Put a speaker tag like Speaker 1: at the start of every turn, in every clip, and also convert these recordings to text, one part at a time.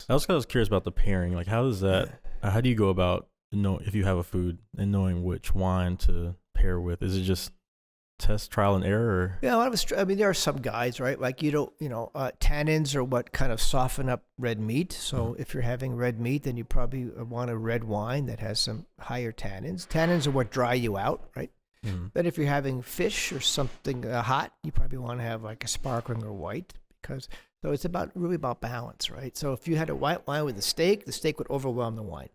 Speaker 1: I was curious about the pairing. Like, how does that? How do you go about if you have a food and knowing which wine to pair with? Is it just test, trial and error? Or?
Speaker 2: Yeah, I mean, there are some guides, right? Like tannins are what kind of soften up red meat. So if you're having red meat, then you probably want a red wine that has some higher tannins. Tannins are what dry you out, right? But if you're having fish or something hot, you probably want to have like a sparkling or white so it's really about balance, right? So if you had a white wine with the steak would overwhelm the wine.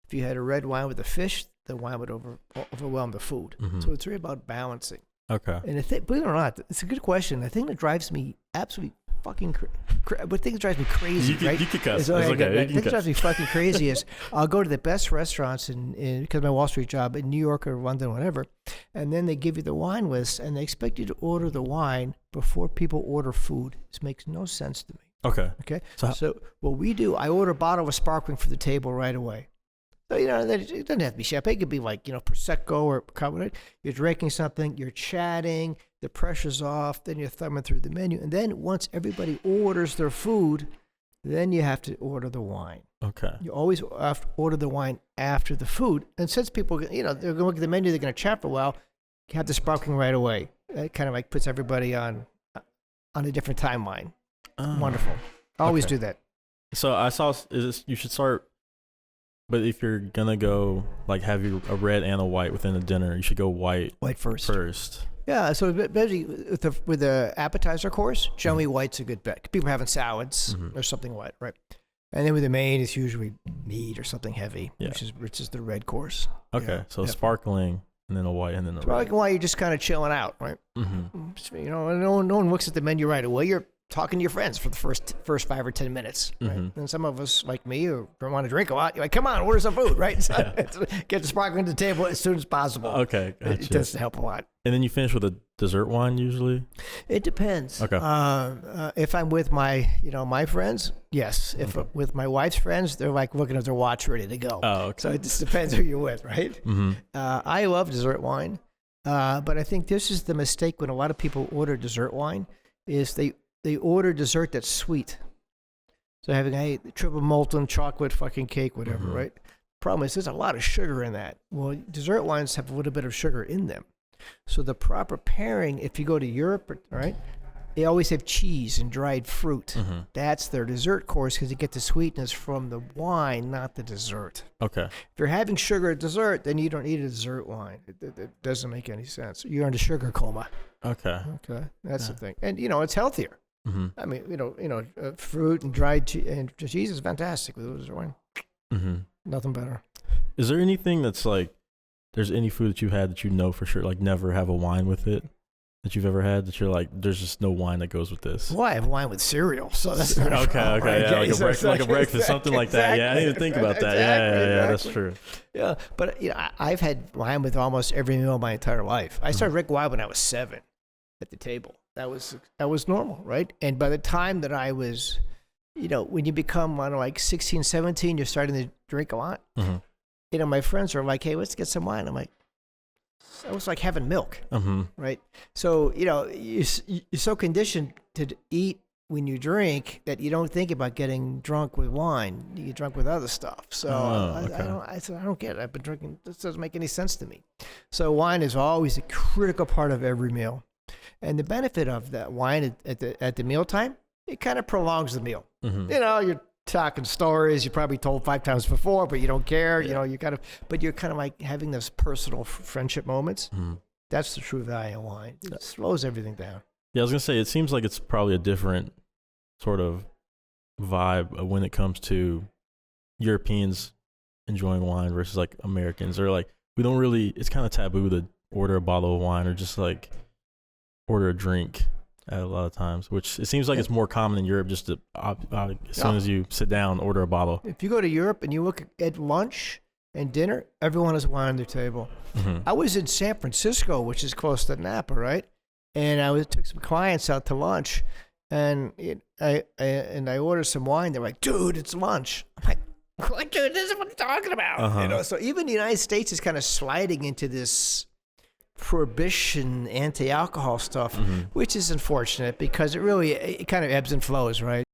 Speaker 2: If you had a red wine with the fish, the wine would overwhelm the food. So it's really about balancing.
Speaker 1: Okay.
Speaker 2: And believe it or not, it's a good question. The thing that drives me absolutely fucking drives me crazy, right?
Speaker 1: You could cuss. It's
Speaker 2: okay.
Speaker 1: okay.
Speaker 2: The thing that drives me fucking crazy is I'll go to the best restaurants because of my Wall Street job in New York or London, whatever, and then they give you the wine list and they expect you to order the wine before people order food. This makes no sense to me.
Speaker 1: Okay.
Speaker 2: Okay. So what we do, I order a bottle of sparkling for the table right away. So, it doesn't have to be champagne. It could be like, Prosecco or Cabernet. You're drinking something, you're chatting, the pressure's off, then you're thumbing through the menu. And then once everybody orders their food, then you have to order the wine.
Speaker 1: Okay.
Speaker 2: You always have to order the wine after the food. And since people, they're going to look at the menu, they're going to chat for a while, you have the sparkling right away. That kind of like puts everybody on a different timeline. Wonderful. Always do that.
Speaker 1: So I saw, you should start... But if you're gonna go like have a red and a white within a dinner, you should go white first.
Speaker 2: Yeah. So basically, with the appetizer course, generally white's a good bet. People are having salads or something white, right? And then with the main, it's usually meat or something heavy, which is the red course.
Speaker 1: Okay. So sparkling and then a white and then a red.
Speaker 2: Sparkling white, you're just kind of chilling out, right? Mm-hmm. No one looks at the menu right away. You're talking to your friends for the first 5 or 10 minutes, right? And some of us, like me, who don't want to drink a lot, you're like, come on, order some food, right? So get the sparkling to the table as soon as possible.
Speaker 1: Okay, gotcha.
Speaker 2: It does help a lot.
Speaker 1: And then you finish with a dessert wine usually?
Speaker 2: It depends.
Speaker 1: Okay.
Speaker 2: If I'm with my friends, yes. If I'm with my wife's friends, they're like looking at their watch ready to go.
Speaker 1: Oh, okay.
Speaker 2: So it just depends who you're with, right? I love dessert wine, but I think this is the mistake when a lot of people order dessert wine is they order dessert that's sweet. So having triple molten chocolate fucking cake, whatever, right? Problem is there's a lot of sugar in that. Well, dessert wines have a little bit of sugar in them. So the proper pairing, if you go to Europe, right, they always have cheese and dried fruit. That's their dessert course because you get the sweetness from the wine, not the dessert. Okay. If you're having sugar at dessert, then you don't need a dessert wine. It doesn't make any sense. You're in a sugar coma. Okay. That's the thing. And, it's healthier. I mean, fruit and dried cheese is fantastic with dessert wine. Nothing better.
Speaker 1: Is there anything that's like, there's any food that you've had that you know for sure, like never have a wine with it that you've ever had that you're like, there's just no wine that goes with this?
Speaker 2: Well, I have wine with cereal, so that's not
Speaker 1: okay,
Speaker 2: right?
Speaker 1: Yeah, like a breakfast, something like that. Yeah, I didn't even think about that. Yeah, that's true.
Speaker 2: Yeah, but I've had wine with almost every meal my entire life. I started drinking wine when I was 7 at the table. That was normal, right? And by the time that I was, when you become, like 16, 17, you're starting to drink a lot. My friends are like, hey, let's get some wine. I'm like, it was like having milk, right? So, you're so conditioned to eat when you drink that you don't think about getting drunk with wine. You get drunk with other stuff. So I don't get it. I've been drinking. This doesn't make any sense to me. So wine is always a critical part of every meal. And the benefit of that wine at the mealtime, it kind of prolongs the meal. You're talking stories you probably told 5 times before, but you don't care. But you're kind of like having those personal friendship moments. That's the true value of wine. It slows everything down.
Speaker 1: Yeah, I was gonna say it seems like it's probably a different sort of vibe when it comes to Europeans enjoying wine versus like Americans, or like we don't really. It's kind of taboo to order a bottle of wine or just like order a drink at a lot of times, which it seems like it's more common in Europe just to, as soon as you sit down, order a bottle.
Speaker 2: If you go to Europe and you look at lunch and dinner, everyone has wine on their table. I was in San Francisco, which is close to Napa, right? And I took some clients out to lunch, and I ordered some wine. They're like, dude, it's lunch. I'm like, dude, this is what I'm talking about. So even the United States is kind of sliding into this prohibition, anti-alcohol stuff, which is unfortunate because it kind of ebbs and flows, right?